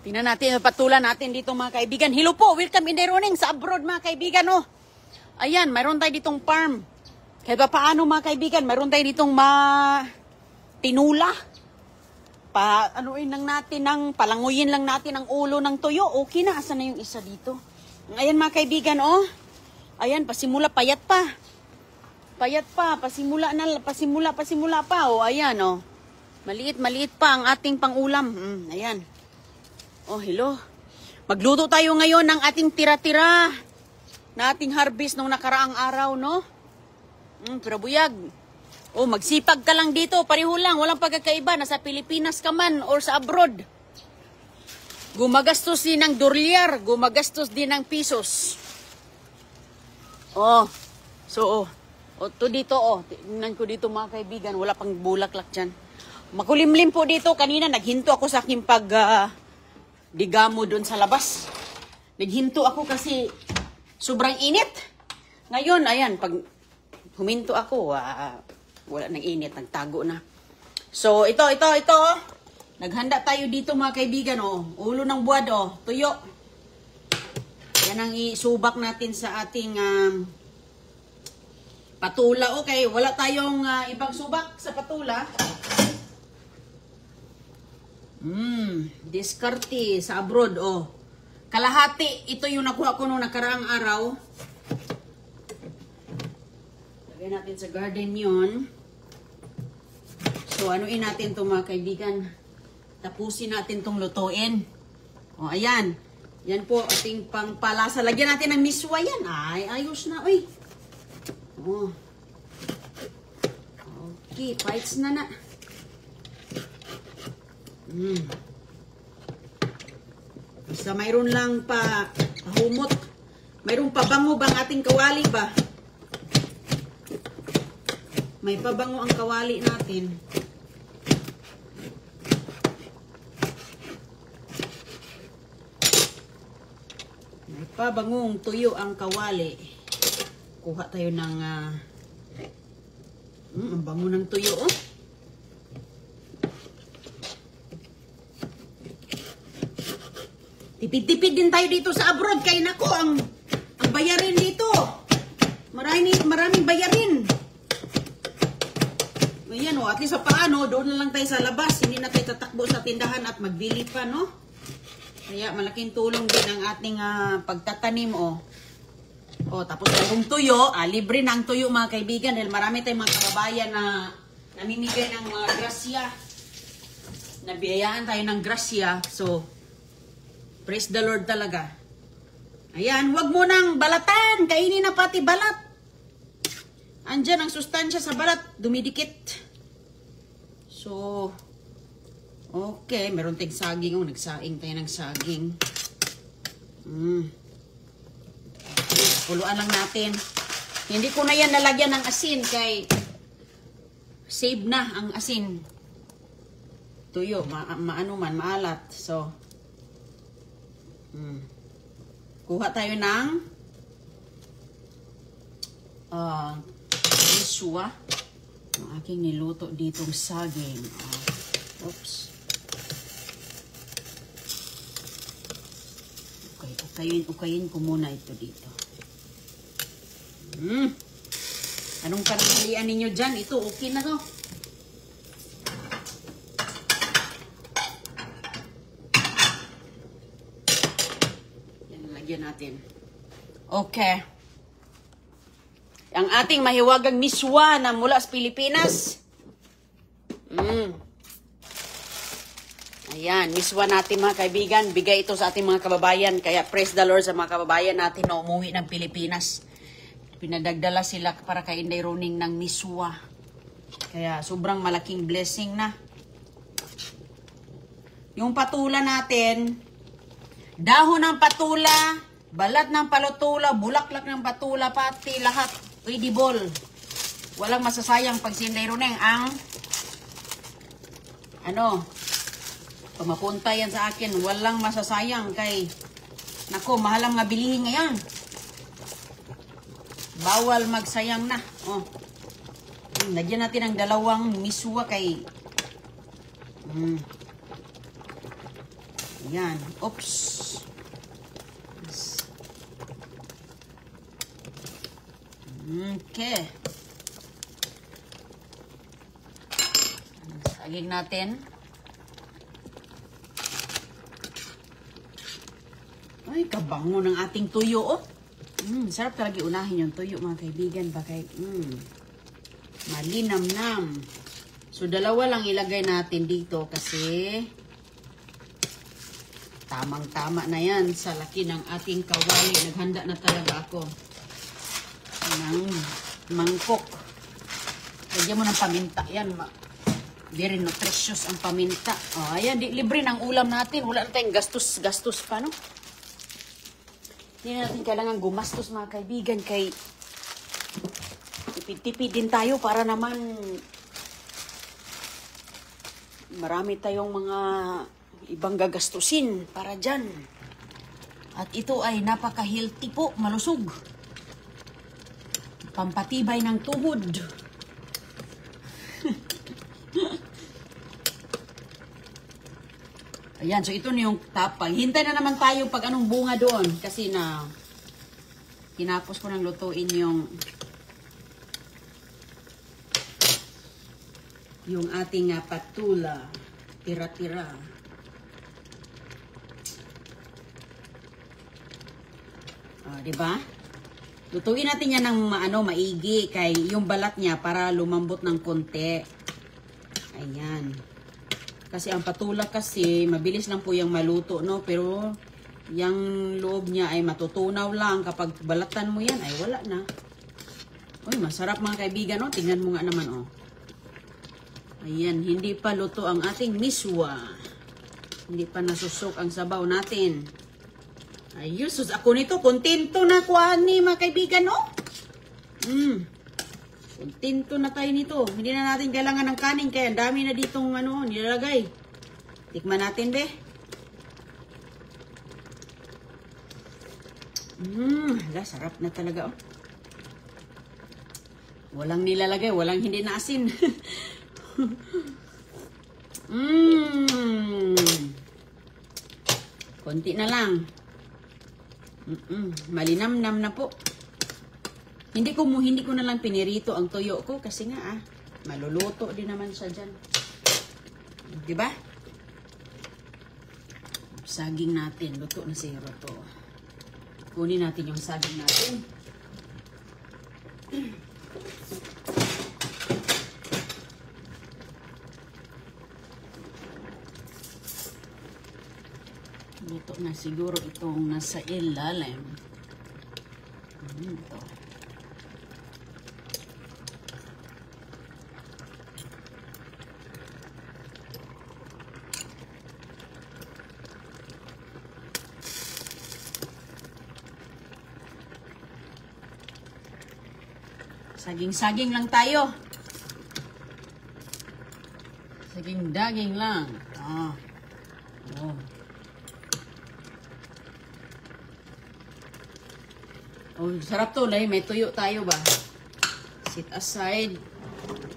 Tingnan natin, patulan natin dito mga kaibigan. Hello po, welcome in the running sa abroad mga kaibigan. Oh. Ayan, mayroon tayo ditong farm. Kahit pa paano mga kaibigan, mayroon tayo ditong tinula. Anuin lang natin, palanguyin lang natin ang ulo ng tuyo. Okay na, asan na yung isa dito? Ayan mga kaibigan, oh. Ayan, pasimula, payat pa. Payat pa, pasimula pa. Oh, ayan, oh. Maliit pa ang ating pangulam. Ayan. Oh, hello. Magluto tayo ngayon ng ating tira-tira na ating harvest nung nakaraang araw, no? Pero buyag. Oh, magsipag ka lang dito. Pareho lang. Walang pagkakaiba. Nasa Pilipinas ka man or sa abroad. Gumagastos din ng dolyar. Gumagastos din ng pisos. Oh. So, to dito, oh. Tingnan ko dito mga kaibigan. Wala pang bulaklak dyan. Makulimlim po dito. Kanina naghinto ako sa aking digamo doon sa labas. Naghinto ako kasi sobrang init. Ngayon, ayan, pag huminto ako, wala nang init, nagtago na. So, ito. Naghanda tayo dito mga kaibigan, oh. Ulo ng buwad, oh. Tuyo. Yan ang isubak natin sa ating patula. Okay, wala tayong ibang subak sa patula. Diskarte sa abroad, oh. Kalahati, ito yung nakuha ko nung nakaraang araw. Lagyan natin sa garden yun. So, anuin natin ito mga kaibigan. Tapusin natin itong lutuin. O, ayan. Yan po, ating pangpalasa. Lagyan natin ng miswa yan. Ay, ayos na, uy. O. Okay, bites na. Basta mayroon lang pahumot. Mayroon pabango bang ating kawali ba? May pabango ang kawali natin. May pabangong tuyo ang kawali. Kuha tayo ng ang bango ng tuyo, oh. Tipid-tipid din tayo dito sa abroad. Kaya nako, ang bayarin dito. Maraming bayarin. Ayan, o. At least sa paano, doon na lang tayo sa labas. Hindi na tayo tatakbo sa tindahan at magbili pa, no? Kaya malaking tulong din ang ating pagtatanim, o. O, tapos yung tuyo, libre na ang tuyo mga kaibigan. Dahil marami tayong mga kababayan na namimigay ng mga grasya. Nabiyayaan tayo ng grasya. So, praise the Lord talaga. Ayan, wag mo nang balatan. Kainin na pati balat. Andyan ang sustansya sa balat. Dumidikit. So, okay. Meron tayong saging. Oh, nagsaing tayo ng saging. Puluan lang natin. Hindi ko na yan nalagyan ng asin. Kay save na ang asin. Tuyo. Maano man, maalat. So, kuha tayo ng miswa. Ang aking niluto ditong saging. Oops. Okay, ukayin ko muna ito dito. Anong panahalian ninyo dyan? Ito, okay na to. Natin. Okay. Ang ating mahiwagang miswa na mula sa Pilipinas. Ayan, miswa natin mga kaibigan. Bigay ito sa ating mga kababayan. Kaya praise the Lord sa mga kababayan natin na umuwi ng Pilipinas. Pinadagdala sila para kay Inday Roning ng miswa. Kaya sobrang malaking blessing na. Yung patula natin, dahon ng patula, balat ng palutula, bulaklak ng patula, pati lahat edible. Walang masasayang pag si Inday Roning ang pag mapunta yan sa akin, walang masasayang kay nako, mahal ang nga bilihin ngayon. Bawal magsayang na. Oh. Lagyan natin ang 2 miswa kay Ayan. Oops. Okay. Saging natin. Ay, kabango ng ating tuyo, oh. Sarap talaga unahin yung tuyo, mga kaibigan. Bakay, malinamnam. So, dalawa lang ilagay natin dito kasi tamang-tama na yan sa laki ng ating kawali. Naghanda na talaga ako ng mangkok. Lagyan mo ng paminta. Yan, very nutritious ang paminta. Oh, ayan, libre ng ulam natin. Wala na tayong gastos-gastos pa, no? Hindi natin kailangan gumastos, mga kaibigan, kay tipid-tipid din tayo para naman marami tayong mga ibang gagastusin para dyan. At ito ay napaka-healthy po, malusog. Pampatibay ng tuhod. Ayan, so ito na yung tapay. Hintay na naman tayo pag anong bunga doon. Kasi na, tinapos ko nang lutuin yung ating patula. Tira-tira. Diba? Lutuin natin yan ng maigi. Kay yung balat niya para lumambot ng konti. Ayan. Kasi ang patula kasi, mabilis lang po yung maluto, no? Pero, yung loob niya ay matutunaw lang. Kapag balatan mo yan, ay wala na. Uy, masarap mga kaibigan, no? Tingnan mo nga naman, oh. Ayan, hindi pa luto ang ating miswa. Hindi pa nasusok ang sabaw natin. Ayun, sus, ako nito, kontento na ko, ani, mga kaibigan, no? Kontento na tayo nito. Hindi na natin kailangan ng kanin. Kaya ang dami na ditong nilalagay. Tikman natin, be. Sarap na talaga, oh. Walang nilalagay. Walang hindi na asin. Konti na lang. Malinamnam na po. Hindi ko na lang pinirito ang tuyo ko kasi nga maluluto din naman siya dyan. Diba? Saging natin. Luto na siguro to. Kunin natin yung saging natin. Luto na siguro itong nasa ilalim. Ito. Saging-saging lang tayo. Saging-daging lang. Oh. Oh, sarap to. May tuyo tayo ba? Sit aside.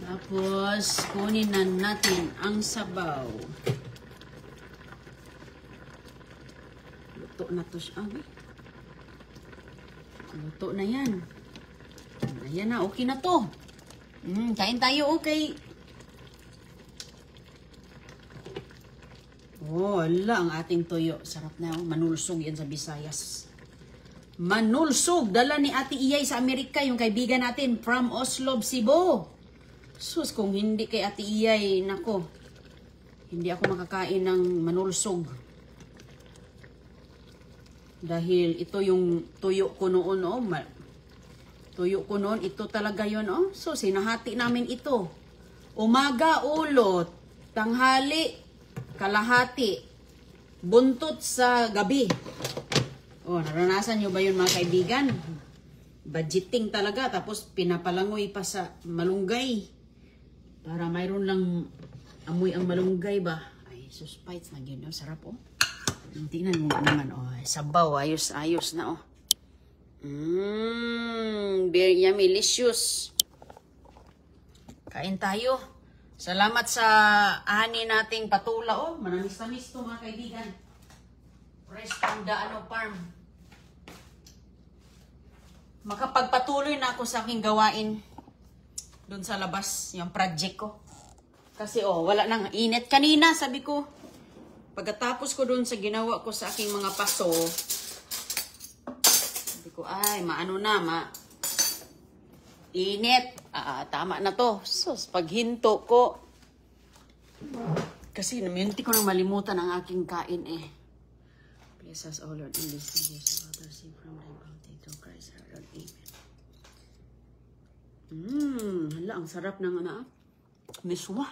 Tapos, kunin na natin ang sabaw. Luto na to siya. Luto na yan. Ayan na, okay na to. Kain tayo, okay. Oh, ala, ang ating tuyo. Sarap na, manulsog yan sa Visayas. Manulsog. Dala ni Ate Iyay sa Amerika, yung kaibigan natin from Oslo, Cebu. Sus, kung hindi kay Ate Iyay, nako, hindi ako makakain ng manulsog. Dahil ito yung tuyo ko noon, oh. Tuyo ko noon, ito talaga yun, oh. So, sinahati namin ito. Umaga, ulot. Tanghali, kalahati. Buntot sa gabi. Oh, naranasan nyo ba yun, mga kaibigan? Budgeting talaga. Tapos, pinapalangoy pa sa malunggay. Para mayroon lang amoy ang malunggay ba? Ay, suspites na yun, oh. Sarap, oh. Tingnan mo naman, oh. Sabaw, ayos-ayos na, oh. Very yummy, delicious. Kain tayo. Salamat sa ani nating patula, oh. Manamis-tamis to, mga kaibigan. Fresh from the farm. Makapagpatuloy na ako sa aking gawain doon sa labas, yung project ko. Kasi wala nang init. Kanina, sabi ko, pagkatapos ko doon sa ginawa ko sa aking mga paso, sabi ko, ay, maano na, init. Tama na to. Sus, paghinto ko. Kasi naminti ko nang malimutan ang aking kain eh. Bless us, O Lord, in this day, so Father, sing from thy bounty to Christ our Lord. Amen. Hala, ang sarap ng miswa.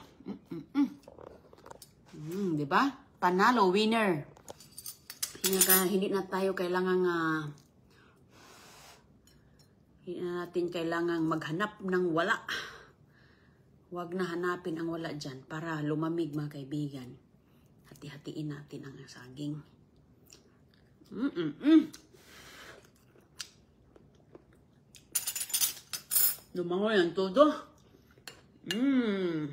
Diba? Panalo, winner. Hindi na tayo kailangang hindi na natin kailangang maghanap ng wala. Huwag na hanapin ang wala dyan para lumamig, mga kaibigan. Hati-hatiin natin ang saging. Lumango yan todo. Yan.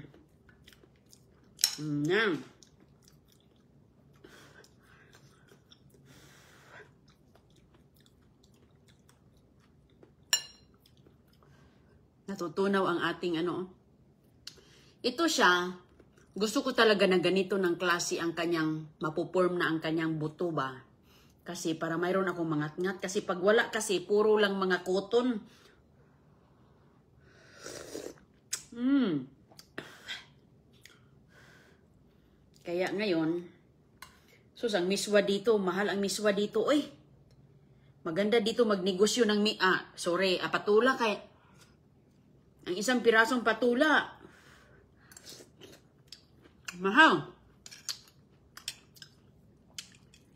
Natutunaw ang ating Ito siya, gusto ko talaga na ganito ng klase ang kanyang, mapuporm na ang kanyang buto ba? Kasi para mayroon akong mangat-ngat. Kasi pag wala kasi, puro lang mga cotton. Kaya ngayon, ang miswa dito, mahal ang miswa dito. Uy, maganda dito magnegosyo ng patula kay ang isang pirasong patula. Mahal.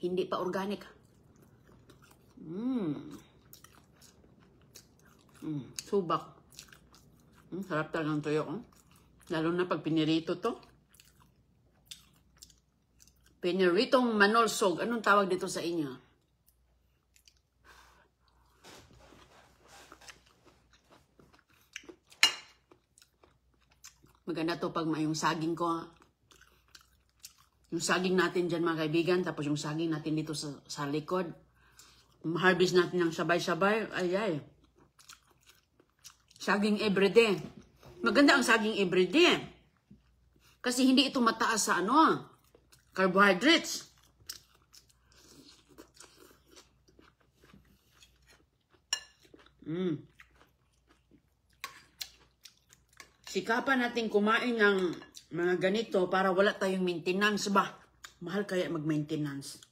Hindi pa organic. Subak. Sarap talagang tuyo. Lalo na pag pinirito to. Piniritong manolsog. Anong tawag dito sa inyo? Maganda to pag yung saging ko. Yung saging natin dyan, mga kaibigan. Tapos yung saging natin dito sa likod. Harvest natin ng sabay-sabay. Ay. Saging everyday. Maganda ang saging everyday. Kasi hindi ito mataas sa carbohydrates. Sikapan natin kumain ng mga ganito para wala tayong maintenance ba? Mahal kaya mag-maintenance.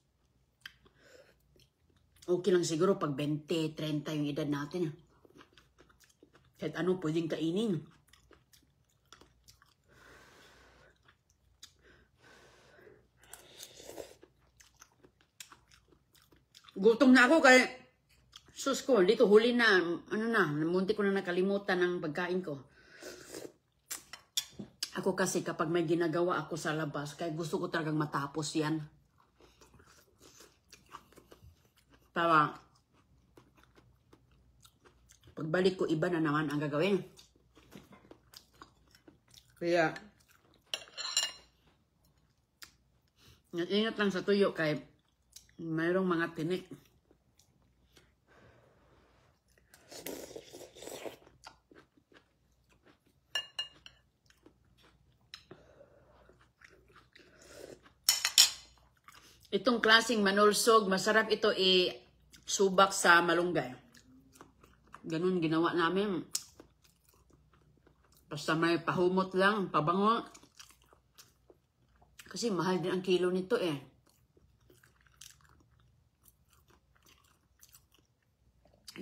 Okay lang siguro pag 20, 30 yung edad natin. Kahit ano pwedeng kainin. Gutom na ako kaya sus ko, dito huli na, munti ko na nakalimutan ng pagkain ko. Ako kasi kapag may ginagawa ako sa labas, kaya gusto ko talagang matapos yan. Para pagbalik ko, iba na naman ang gagawin. Kaya, ingat lang sa tuyo kay mayroong mga tinik. Itong klaseng manulsog, masarap ito subak sa malunggay. Ganun ginawa namin. Basta may pahumot lang, pabango. Kasi mahal din ang kilo nito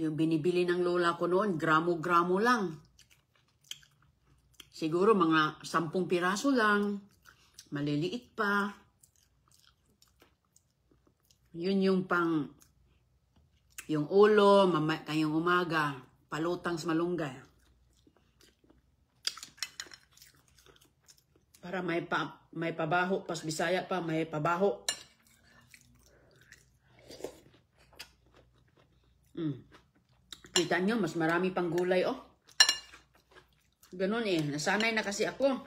Yung binibili ng lola ko noon, gramo-gramo lang. Siguro mga 10 piraso lang. Maliliit pa. Yun yung yung ulo, kayong umaga, palutang sa malunggay. Para may pabaho, pas Bisaya pa, may pabaho. Kita nyo, mas marami pang gulay, Ganun nasanay na kasi ako.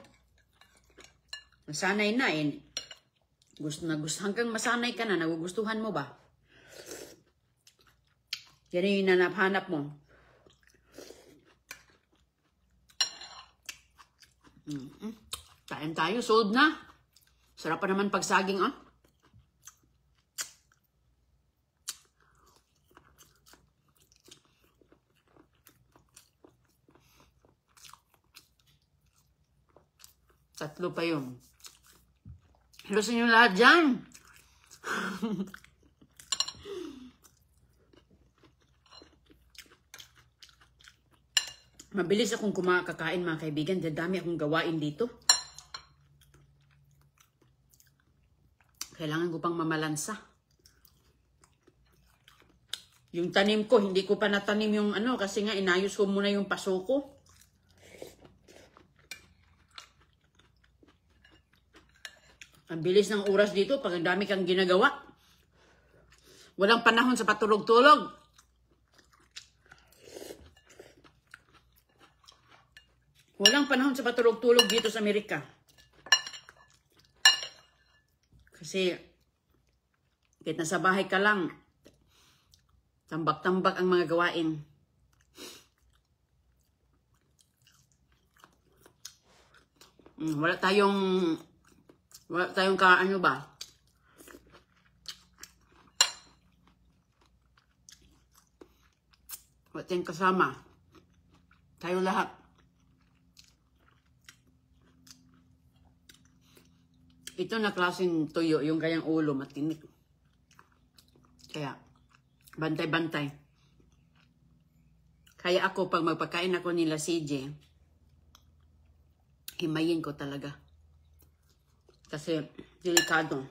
Nasanay na Hanggang masanay ka na, nagugustuhan mo ba? Yan yung hinanap-hanap mo. Kain tayo, sold na. Sarap pa naman pag saging, ah. Tatlo pa yun. Hello sa inyo lahat dyan. Mabilis akong kakain mga kaibigan. Dami akong gawain dito. Kailangan ko pang mamalansa. Yung tanim ko, hindi ko pa natanim yung ano kasi nga inayos ko muna yung paso ko. Ang bilis ng oras dito pag ang dami kang ginagawa. Walang panahon sa patulog-tulog. Walang panahon sa patulog-tulog dito sa Amerika. Kasi kahit nasa bahay ka lang, tambak-tambak ang mga gawain. Wala tayong ano ba? Wala tayong kasama. Tayo lahat. Ito na klaseng tuyo, yung kayang ulo, matinik. Kaya, bantay-bantay. Kaya ako, pag magpakain ako nila CJ, himayin ko talaga. Kasi, delikado.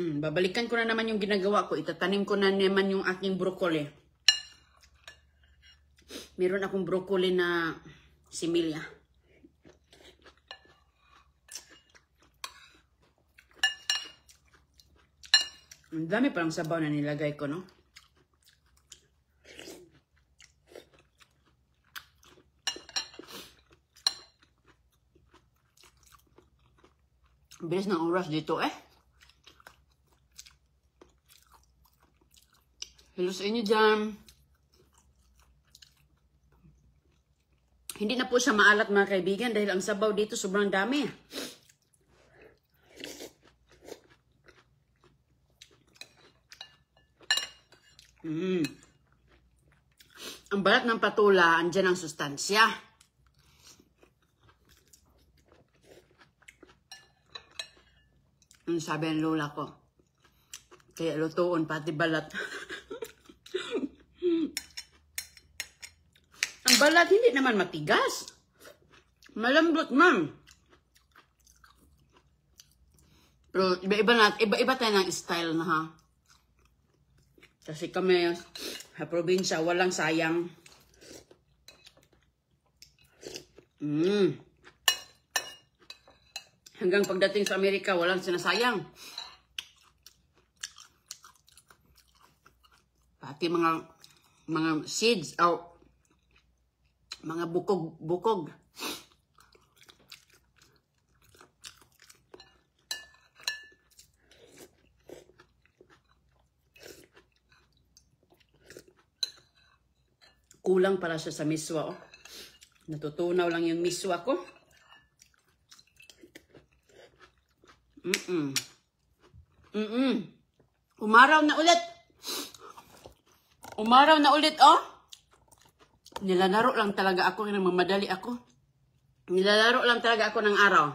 Babalikan ko na naman yung ginagawa ko. Itatanim ko na naman yung aking broccoli. Meron akong broccoli na similya. Ang dami parang sabaw na nilagay ko, no? Bilis ng oras dito, eh. Hello sa inyo dyan. Hindi na po siya maalat mga kaibigan dahil ang sabaw dito sobrang dami. Ang balat ng patula, andyan ang sustansya. Ang sabi ng lola ko. Kaya lutuon pati balat. Ang balat hindi naman matigas. Malambot man. Pero iba tayo ng style na ha. Kasi kami sa probinsya walang sayang. Hanggang pagdating sa Amerika walang sinasayang. Pati mga seeds o mga bukog. Kulang para siya sa miswa, oh. Natutunaw lang yung miswa ko. Umaraw na ulit. Umaraw na ulit, oh. Nilalaro lang talaga ako, nagmamadali ako. Nilalaro lang talaga ako ng araw.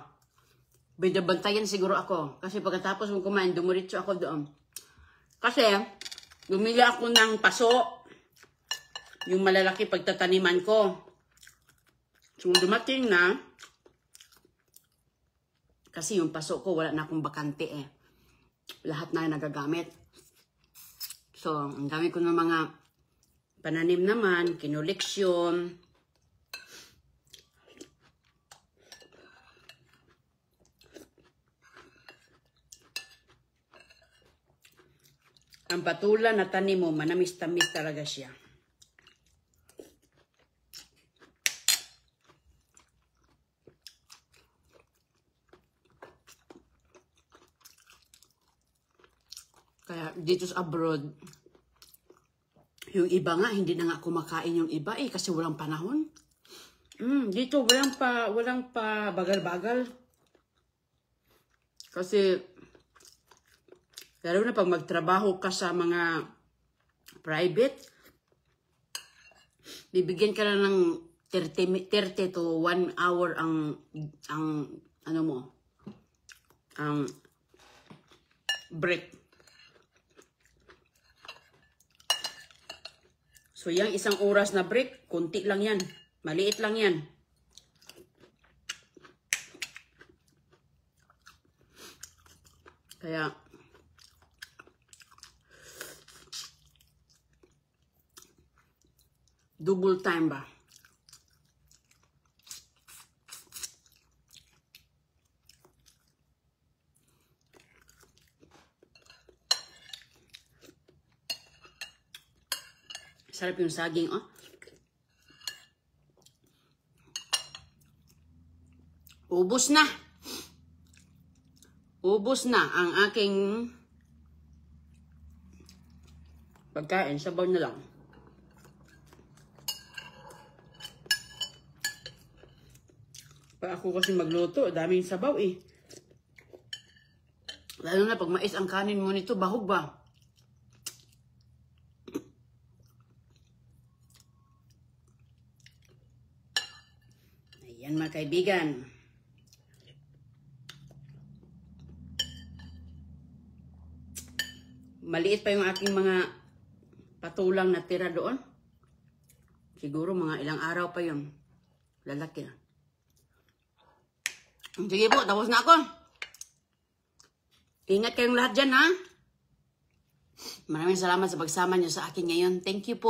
Binabantayan siguro ako. Kasi pagkatapos mong kumain, dumuritso ako doon. Kasi, bumili ako ng paso. Yung malalaki pagtataniman ko. So, dumating na. Kasi yung paso ko, wala na akong bakante eh. Lahat na nagagamit. So, ang dami ko ng mga pananim naman, kinuleksyon. Ang patula na tanim mo, manamis-tamis talaga siya. Kaya dito sa abroad, yung iba nga, hindi na nga kumakain yung iba kasi walang panahon. Dito walang pa bagal-bagal. Kasi, lalo na pag magtrabaho ka sa mga private, bibigyan ka na ng 30 to 1 hour ang ano mo, ang break. So, yung 1 oras na break, kunti lang yan. Maliit lang yan. Kaya, double time ba? Sarap yung saging, oh. Ubos na. Ubos na ang aking pagkain. Sabaw na lang. Pa ako kasi magluto, daming sabaw eh. Lalo na pag mais ang kanin mo nito, bahog ba? Ayan mga kaibigan. Maliit pa yung aking mga patulang na tira doon. Siguro mga ilang araw pa yun. Lalaki na. Sige po, tapos na ako. Ingat kayong lahat dyan, ha? Maraming salamat sa pagsama niyo sa akin ngayon. Thank you po.